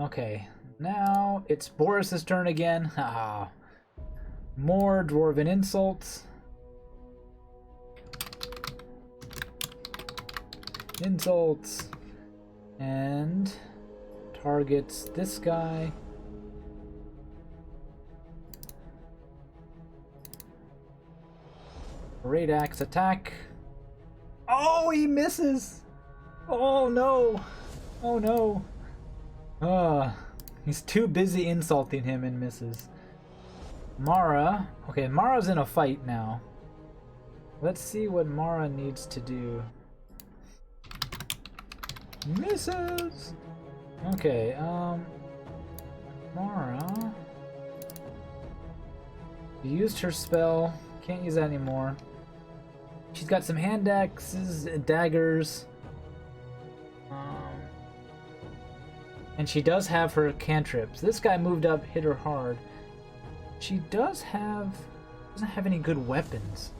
Okay, now it's Boris's turn again. Haha. More dwarven insults. Insults. And targets this guy. Great axe attack. Oh, he misses! Oh no! Oh no! He's too busy insulting him and misses. Mara. Okay, Mara's in a fight now. Let's see what Mara needs to do. Misses! Okay, Mara. Used her spell. Can't use that anymore. She's got some hand axes, daggers. And she does have her cantrips. This guy moved up, hit her hard. She doesn't have any good weapons.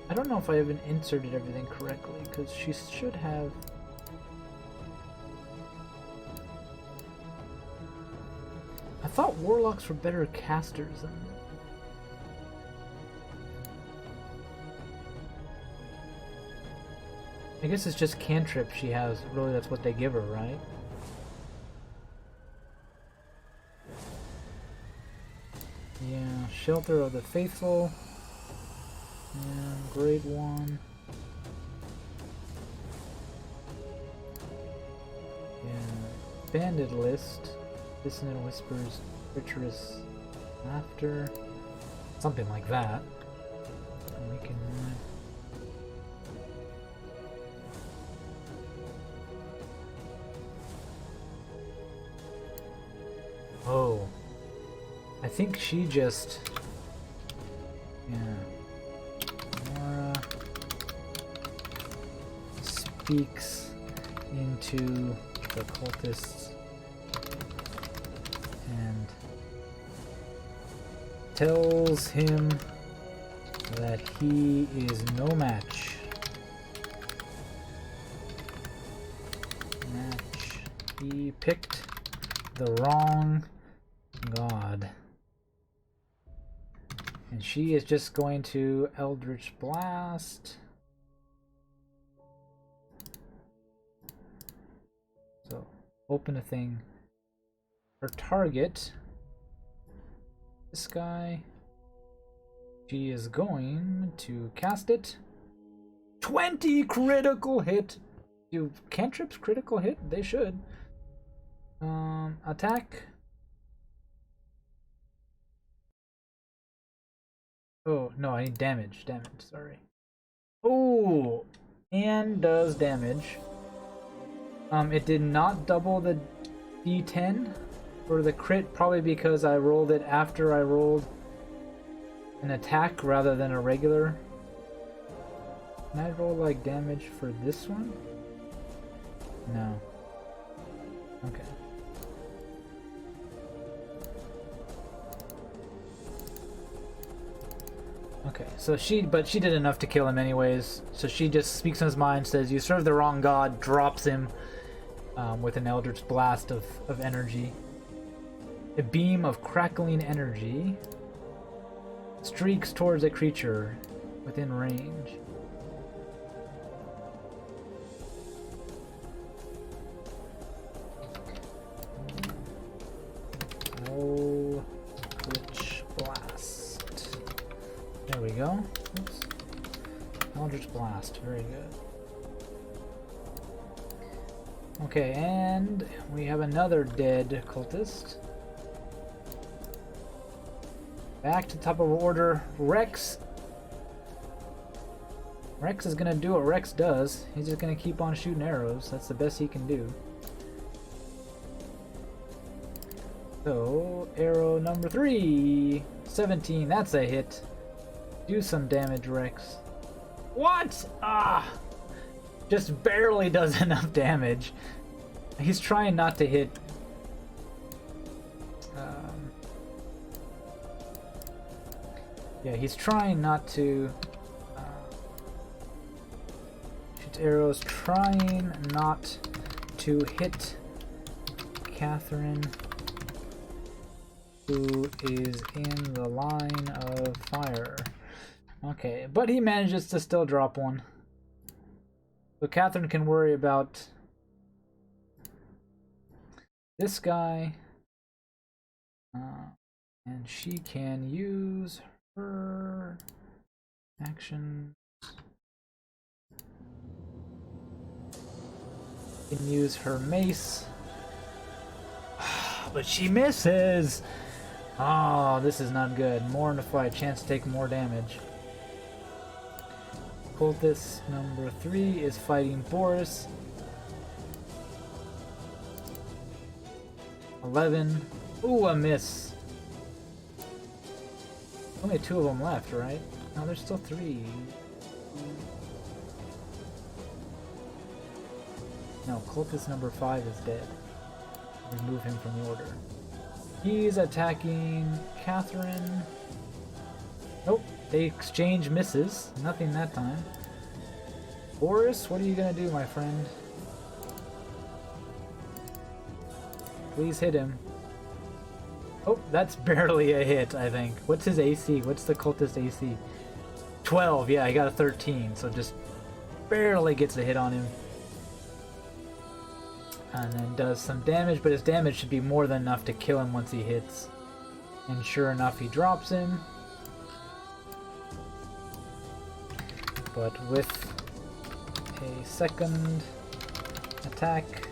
I don't know if I even inserted everything correctly, because she should have... I thought warlocks were better casters than... I guess it's just cantrip she has. Really, that's what they give her, right? Yeah, Shelter of the Faithful. Yeah, grade 1. Yeah, Banded List. Dissonant Whispers, Treacherous Laughter. Something like that. And we can... Oh, I think she just, yeah, Mara speaks into the cultists and tells him that he is no match. He picked the wrong god. And she is just going to Eldritch Blast. So, open a thing. Her target, this guy, she is going to cast it. 20 critical hit! Do cantrips critical hit? They should. Attack. Oh, no, I need damage. Damage, sorry. Oh, and does damage. It did not double the D10 for the crit, probably because I rolled it after I rolled an attack rather than a regular. Can I roll like damage for this one? No. Okay. Okay, so she did enough to kill him anyways. So she just speaks in his mind, says, "You serve the wrong god," drops him with an Eldritch Blast of energy. A beam of crackling energy streaks towards a creature within range. Eldritch Blast. There we go. Oops. Eldritch Blast. Very good. Okay, and we have another dead cultist. Back to top of order. Rex. Rex is gonna do what Rex does. He's just gonna keep on shooting arrows. That's the best he can do. So, arrow number 3. 17. That's a hit. Do some damage, Rex. What? Ah! Just barely does enough damage. He's trying not to hit. Yeah, he's trying not to shoot arrows, trying not to hit Catherine, who is in the line of fire. Okay, but he manages to still drop one. So Catherine can worry about this guy. And she can use her action. Can use her mace. But she misses! Oh, this is not good. More in the fight. Chance to take more damage. Cultist number 3 is fighting Boris. 11. Ooh, a miss. Only 2 of them left, right? No, there's still 3. No, cultist number 5 is dead. Remove him from the order. He's attacking Catherine. Nope, they exchange misses. Nothing that time. Boris, what are you gonna do, my friend? Please hit him. Oh, that's barely a hit, I think. What's his AC? What's the cultist AC? 12, yeah, I got a 13, so just barely gets a hit on him. And then does some damage, but his damage should be more than enough to kill him once he hits. And sure enough, he drops him. But with a second attack,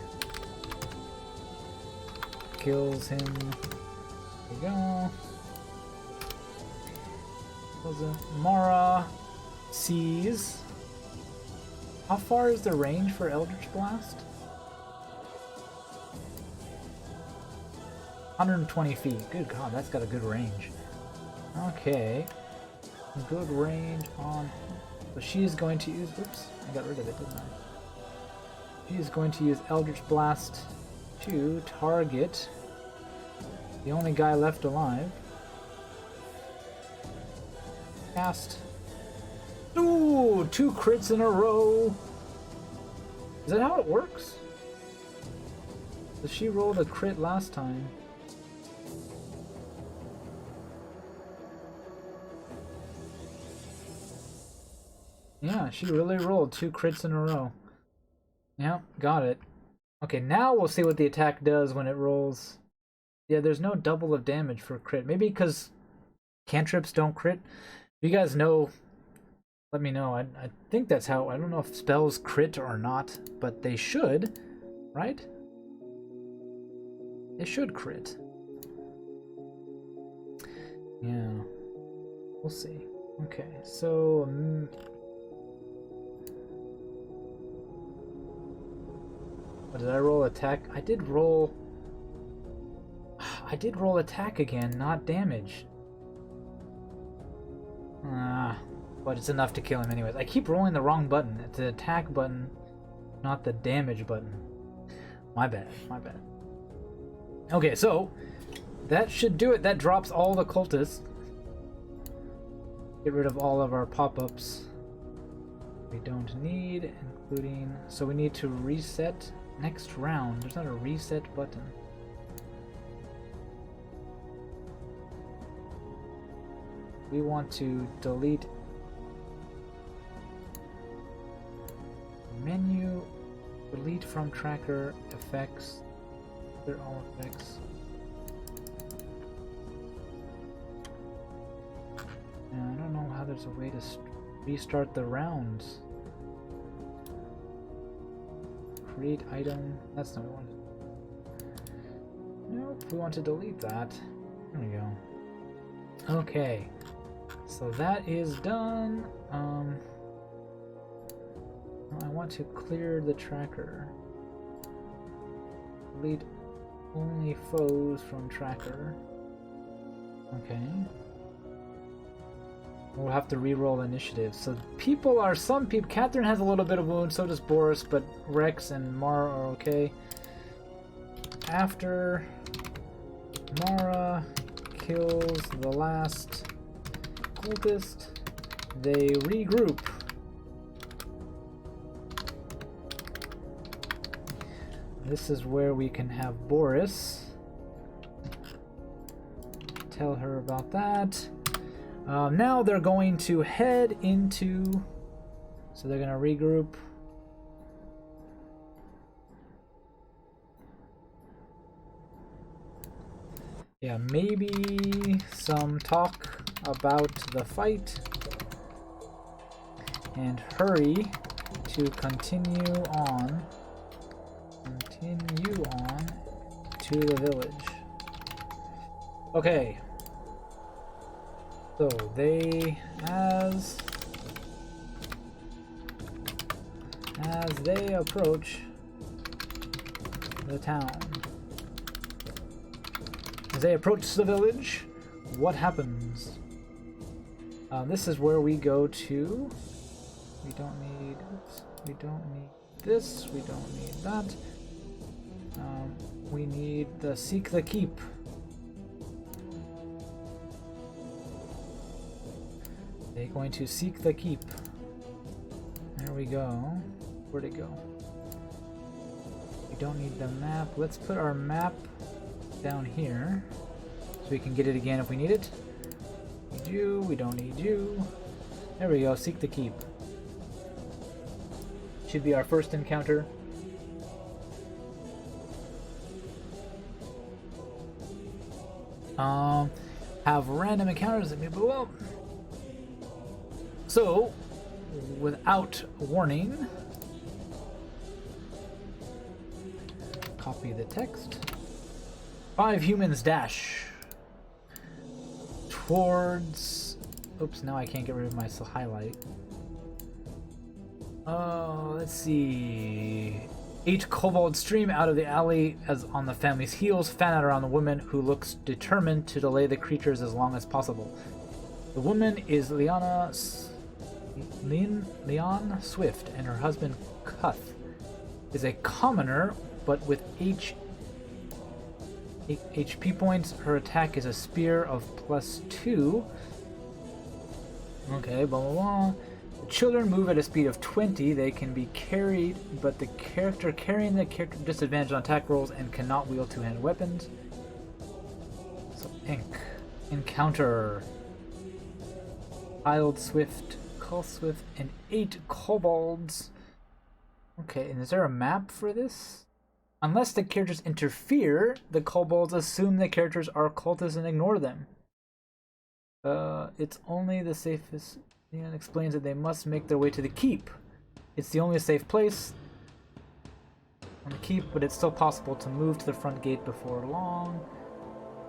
kills him. There we go. Mara sees. How far is the range for Eldritch Blast? 120 feet. Good God, that's got a good range. Okay. Good range on... So she's going to use... Oops, I got rid of it, didn't I? She's going to use Eldritch Blast to target the only guy left alive. Cast. Ooh, 2 crits in a row. Is that how it works? So she rolled a crit last time. Yeah, she really rolled 2 crits in a row. Yep, got it. Okay, now we'll see what the attack does when it rolls. Yeah, there's no double of damage for crit. Maybe because cantrips don't crit. If you guys know, let me know. I think that's how... I don't know if spells crit or not, but they should, right? They should crit. Yeah. We'll see. Okay, so... What, did I roll attack? I did roll attack again, not damage. But it's enough to kill him anyways. I keep rolling the wrong button. It's the attack button, not the damage button. My bad, my bad. Okay, so that should do it. That drops all the cultists. Get rid of all of our pop-ups we don't need, including... So we need to reset next round. There's not a reset button. We want to delete menu, delete from tracker, effects, they're all effects. And I don't know how there's a way to restart the rounds. Create item, that's not what we want. Nope, we want to delete that. There we go. Okay. So that is done. I want to clear the tracker. Delete only foes from tracker. Okay. We'll have to re-roll initiative. So people are... Some people... Catherine has a little bit of wound, so does Boris, but Rex and Mara are okay. After Mara kills the last cultist, they regroup. This is where we can have Boris. Tell her about that. Now they're going to head into... So they're going to regroup. Yeah, maybe some talk about the fight. And hurry to continue on. Continue on to the village. Okay. So they, as they approach the town, as they approach the village, what happens? This is where we go to. We don't need. Oops, we don't need this. We don't need that. We need the seek the keep. They're going to seek the keep. There we go. Where'd it go? We don't need the map. Let's put our map down here so we can get it again if we need it. Need you. We don't need you. There we go. Seek the keep. Should be our first encounter. Have random encounters that may blow up. So, without warning, copy the text. 5 humans dash towards... Oops, now I can't get rid of my highlight. Let's see. 8 kobolds stream out of the alley as on the family's heels, fan out around the woman who looks determined to delay the creatures as long as possible. The woman is Leon Swift, and her husband Cuth is a commoner, but with HP points. Her attack is a spear of +2. Okay, blah blah blah. Children move at a speed of 20. They can be carried, but the character carrying the character disadvantage on attack rolls and cannot wield two-handed weapons. So, encounter. Child Swift, Cull Swift, and 8 kobolds. Okay, and is there a map for this? Unless the characters interfere, the kobolds assume the characters are cultists and ignore them. It's only the safest... Leon explains that they must make their way to the keep. It's the only safe place on the keep, but it's still possible to move to the front gate before long.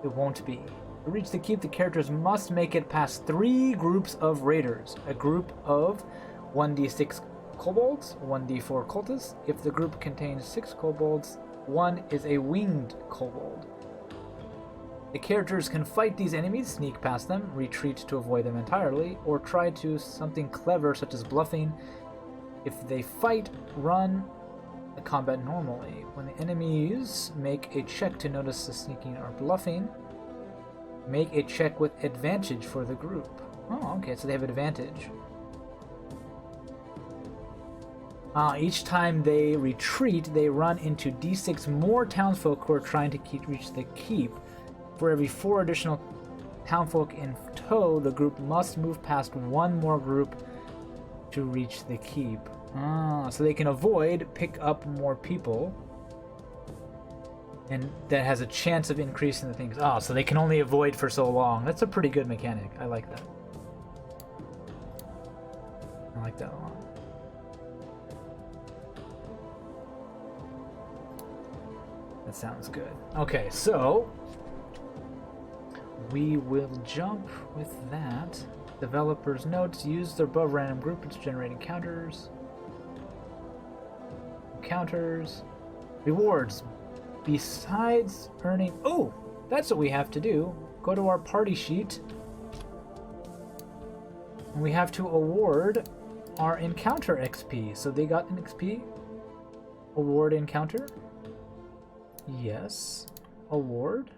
It won't be. To reach the keep, the characters must make it past 3 groups of raiders. A group of 1d6 kobolds, 1d4 cultists. If the group contains 6 kobolds, 1 is a winged kobold. The characters can fight these enemies, sneak past them, retreat to avoid them entirely, or try to something clever such as bluffing. If they fight, run the combat normally. When the enemies make a check to notice the sneaking or bluffing, make a check with advantage for the group. Oh, okay, so they have advantage. Each time they retreat, they run into d6 more townsfolk who are trying to reach the keep. For every 4 additional townfolk in tow, the group must move past 1 more group to reach the keep. So they can avoid, pick up more people, and that has a chance of increasing the things. So they can only avoid for so long. That's a pretty good mechanic. I like that. I like that a lot. That sounds good. Okay, so we will jump with that. Developers' notes. Use the above random group to generate encounters. Encounters. Rewards. Besides earning... Oh! That's what we have to do. Go to our party sheet. And we have to award our encounter XP. So they got an XP. Award encounter. Yes. Award.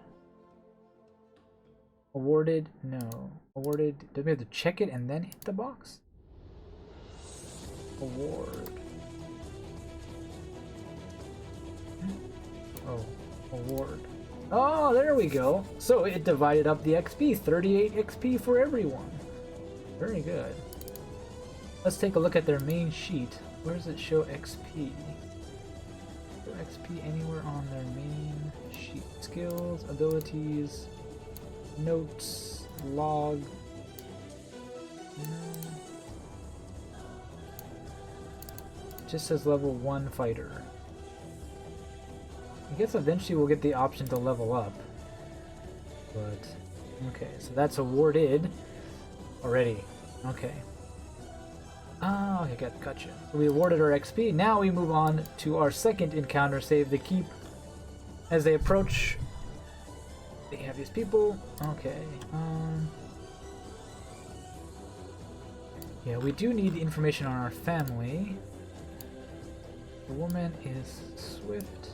Awarded, no. Awarded, do we have to check it and then hit the box? Award. Oh, award. Oh, there we go. So it divided up the XP. 38 XP for everyone. Very good. Let's take a look at their main sheet. Where does it show XP? Show XP anywhere on their main sheet. Skills, abilities, notes, log. No. It just says level 1 fighter. I guess eventually we'll get the option to level up. But, okay, so that's awarded already. Okay. Ah, okay, gotcha. So we awarded our XP. Now we move on to our second encounter, save the keep. As they approach, they have these people. Okay. Yeah, we do need the information on our family. The woman is Swift.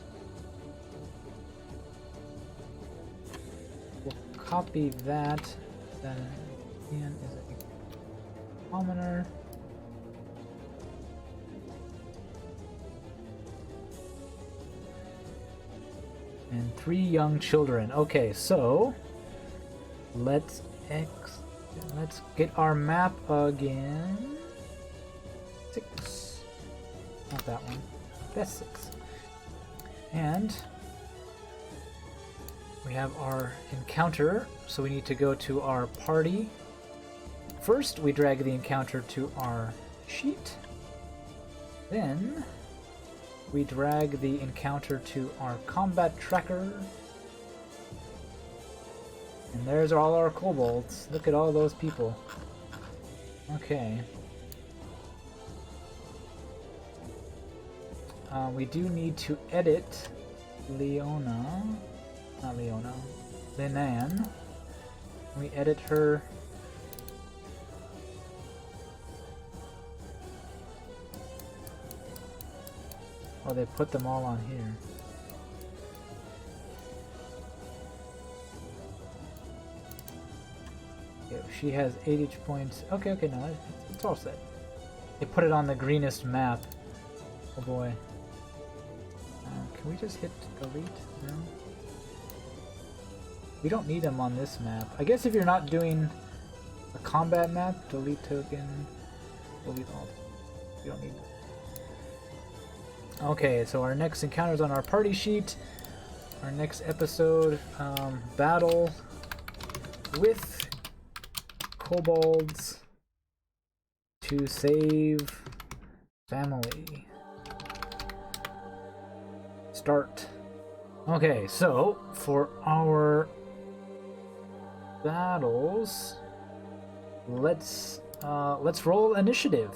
We'll copy that. Then Ian is a commoner. And 3 young children. Okay, so let's get our map again. 6. Not that one. That's 6. And we have our encounter, so we need to go to our party. First, we drag the encounter to our sheet. Then we drag the encounter to our combat tracker. And there's all our kobolds. Look at all those people. Okay. We do need to edit Leona. Not Leona. Linan. We edit her. Oh, they put them all on here. Okay, she has 8 each points. Okay, no, it's all set. They put it on the greenest map. Oh boy. Can we just hit delete? No? We don't need them on this map. I guess if you're not doing a combat map, delete token, delete all. You don't need them. Okay, so our next encounter is on our party sheet. Our next episode, battle with kobolds to save family. Start. Okay, so for our battles, let's roll initiative.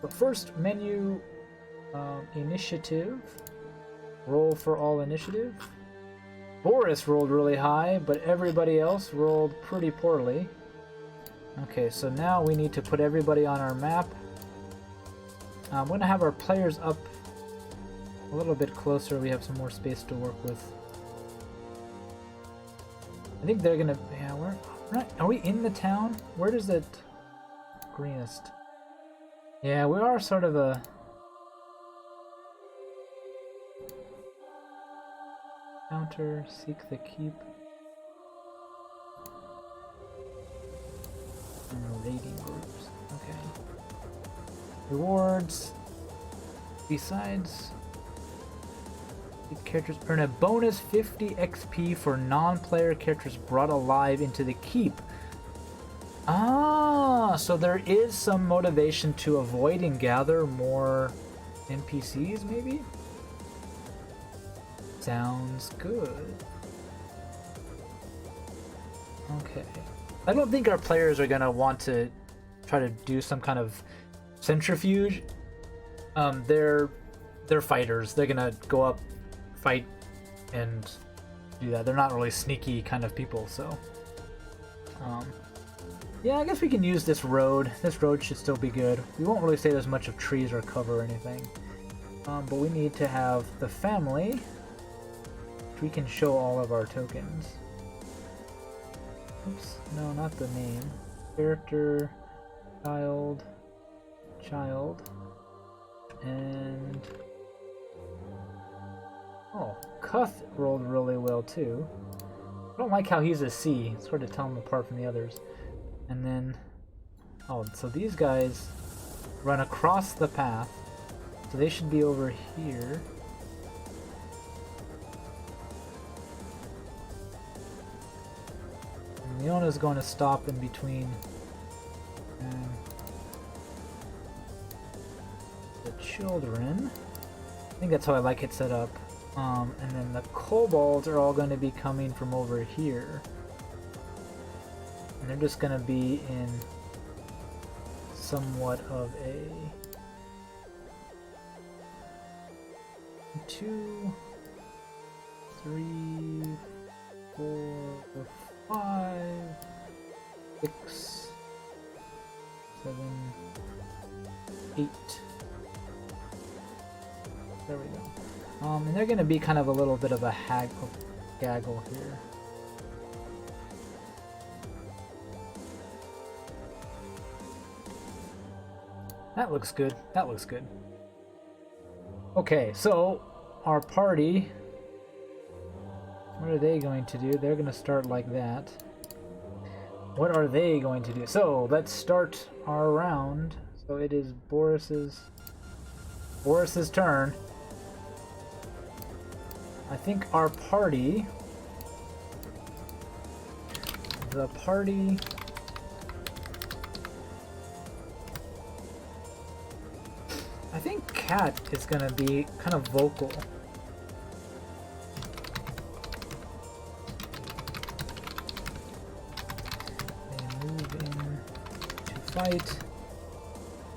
The first menu, initiative. Roll for all initiative. Boris rolled really high, but everybody else rolled pretty poorly. Okay, so now we need to put everybody on our map. I'm going to have our players up a little bit closer. We have some more space to work with. I think they're going to... Yeah, are we in the town? Where does it... Greenest? Yeah, we are sort of a... Counter, seek the keep. And raiding groups. Okay. Rewards. Besides, the characters earn a bonus 50 XP for non-player characters brought alive into the keep. Ah, so there is some motivation to avoid and gather more NPCs, maybe? Sounds good. Okay. I don't think our players are gonna want to try to do some kind of centrifuge. They're fighters. They're gonna go up, fight, and do that. They're not really sneaky kind of people, so... yeah, I guess we can use this road. This road should still be good. We won't really say there's much of trees or cover or anything. But we need to have the family. We can show all of our tokens. Oops, no, not the name. Character, child. and oh, Cuth rolled really well too. I don't like how he's a C. It's hard to tell him apart from the others. And then, oh, so these guys run across the path, so they should be over here. And Leona's going to stop in between the children. I think that's how I like it set up. And then the kobolds are all going to be coming from over here. And they're just going to be in somewhat of a 2, 3, 4, 5, 6, 7, 8. There we go. And they're going to be kind of a little bit of a gaggle here. That looks good. That looks good. Okay, so our party, what are they going to do? They're going to start like that. What are they going to do? So let's start our round. So it is Boris's turn. I think our party, I think Cat is gonna be kind of vocal. They move in to fight.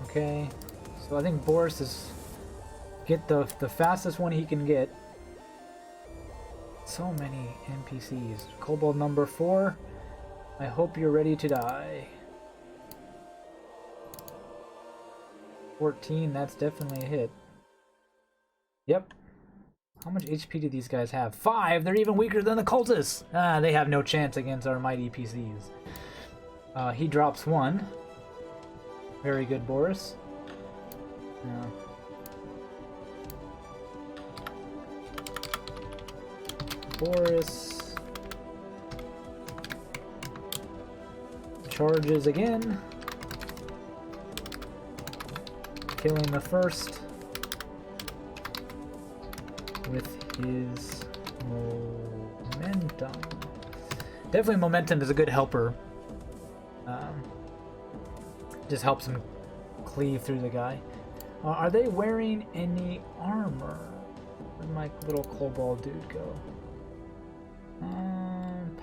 Okay, so I think Boris is get the fastest one he can get. So many NPCs. Kobold number 4. I hope you're ready to die. 14, that's definitely a hit. Yep. How much HP do these guys have? 5! They're even weaker than the cultists! Ah, they have no chance against our mighty PCs. He drops 1. Very good, Boris. Boris charges again, killing the first with his momentum. Definitely momentum is a good helper. Just helps him cleave through the guy. Are they wearing any armor? Where'd my little kobold dude go?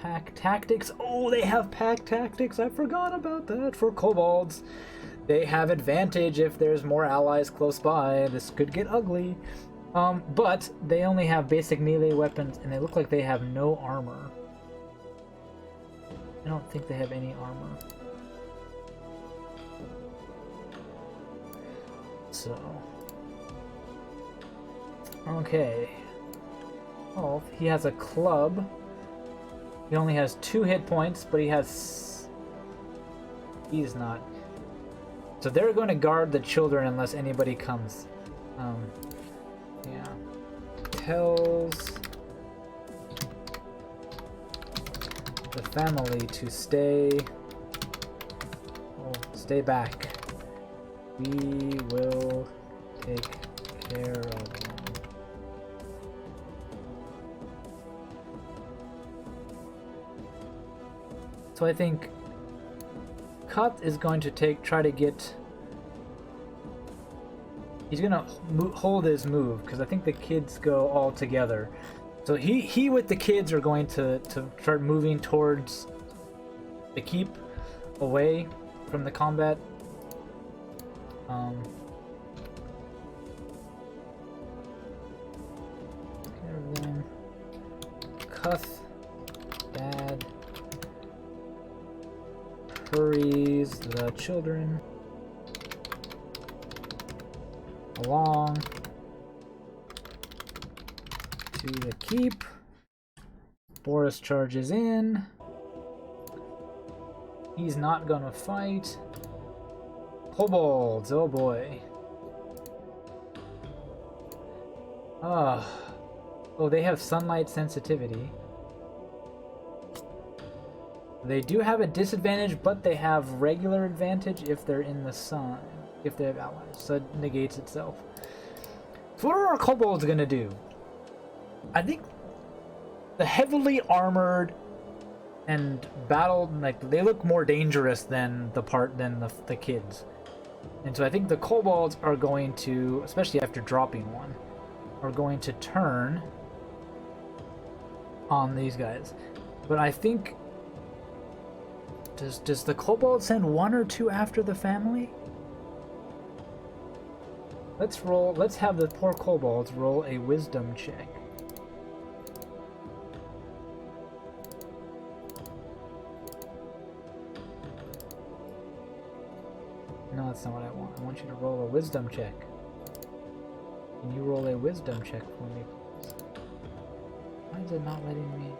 Pack tactics. Oh, they have pack tactics. I forgot about that for kobolds. They have advantage if there's more allies close by. This could get ugly. But they only have basic melee weapons, and they look like they have no armor. I don't think they have any armor. So, okay. Oh, he has a club. He only has 2 hit points, but he's not. So they're going to guard the children unless anybody comes. Yeah. Tells the family to stay back. We will take care of them. So I think Cut is going to try to get. He's gonna hold his move because I think the kids go all together. So he with the kids are going to start moving towards the keep, away from the combat. Everyone, Cuth, Dad. Hurries the children along to the keep. Boris charges in. He's not gonna fight. Kobolds, oh boy. Oh. Oh, they have sunlight sensitivity. They do have a disadvantage, but they have regular advantage if they're in the sun. If they have allies. So it negates itself. So what are our kobolds gonna do? I think the heavily armored and battle, like, they look more dangerous than the kids. And so I think the kobolds are going to, especially after dropping one, are going to turn on these guys. But I think, does the kobold send one or two after the family? Let's have the poor kobolds roll a wisdom check. No, that's not what I want. I want you to roll a wisdom check. Can you roll a wisdom check for me, please? Why is it not letting me?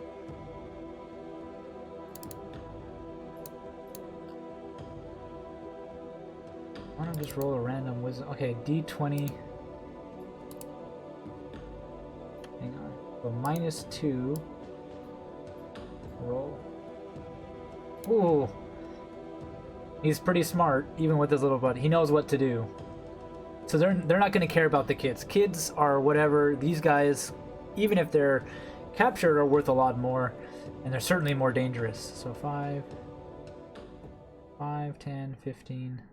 Why don't I just roll a random wisdom? Okay, D20. Hang on. So -2. Roll. Ooh. He's pretty smart, even with his little buddy. He knows what to do. So they're not going to care about the kids. Kids are whatever. These guys, even if they're captured, are worth a lot more, and they're certainly more dangerous. So 5, 10, 15.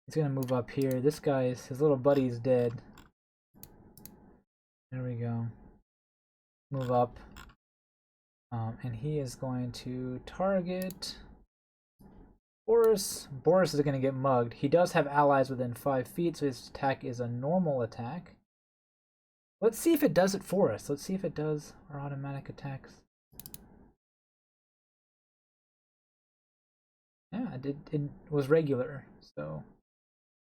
He's going to move up here. This guy's, his little buddy's dead. There we go. Move up. And he is going to target Boris. Boris is going to get mugged. He does have allies within 5 feet, so his attack is a normal attack. Let's see if it does it for us. Let's see if it does our automatic attacks. Yeah, it was regular, so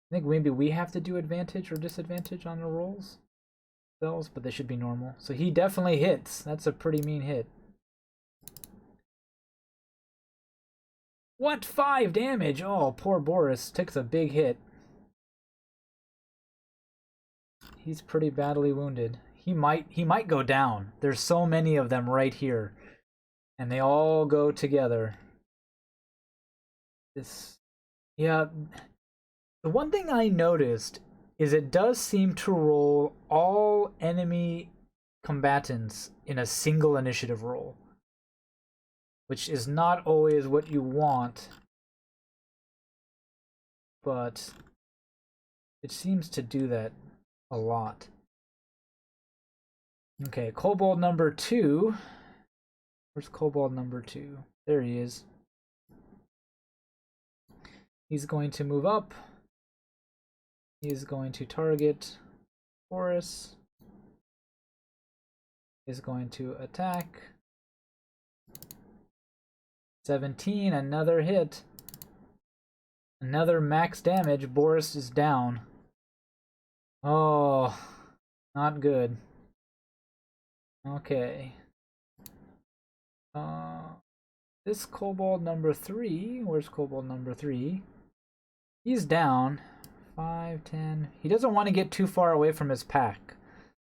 I think maybe we have to do advantage or disadvantage on the rolls themselves, but they should be normal. So he definitely hits. That's a pretty mean hit. What? 5 damage? Oh, poor Boris takes a big hit. He's pretty badly wounded. He might go down. There's so many of them right here, and they all go together. Yeah. The one thing I noticed is it does seem to roll all enemy combatants in a single initiative roll, which is not always what you want, but it seems to do that a lot. Okay, kobold number 2. Where's kobold number 2? There he is. He's going to move up. He's going to target Boris. He's going to attack. 17, another hit. Another max damage. Boris is down. Oh, not good. Okay. This kobold number 3. Where's kobold number 3? He's down. 5, 10. He doesn't want to get too far away from his pack.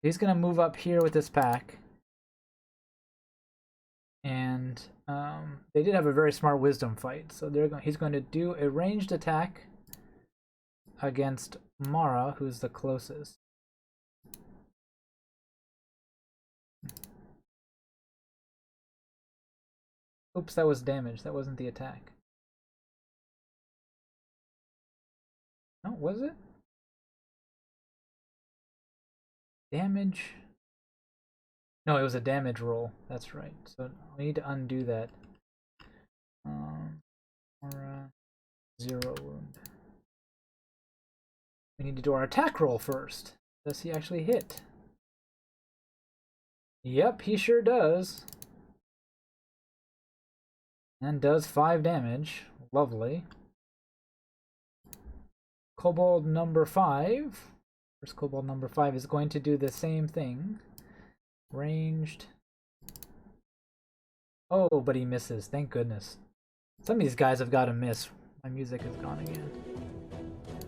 He's going to move up here with his pack. And they did have a very smart wisdom fight. So he's going to do a ranged attack against Mara, who's the closest. Oops, that was damage. That wasn't the attack. No, was it? Damage? No, it was a damage roll. That's right. So we need to undo that. Mara, 0 wound. We need to do our attack roll first. Does he actually hit? Yep, he sure does. And does 5 damage. Lovely. Kobold number 5. First kobold number 5 is going to do the same thing. Ranged. Oh, but he misses. Thank goodness. Some of these guys have got to miss. My music is gone again.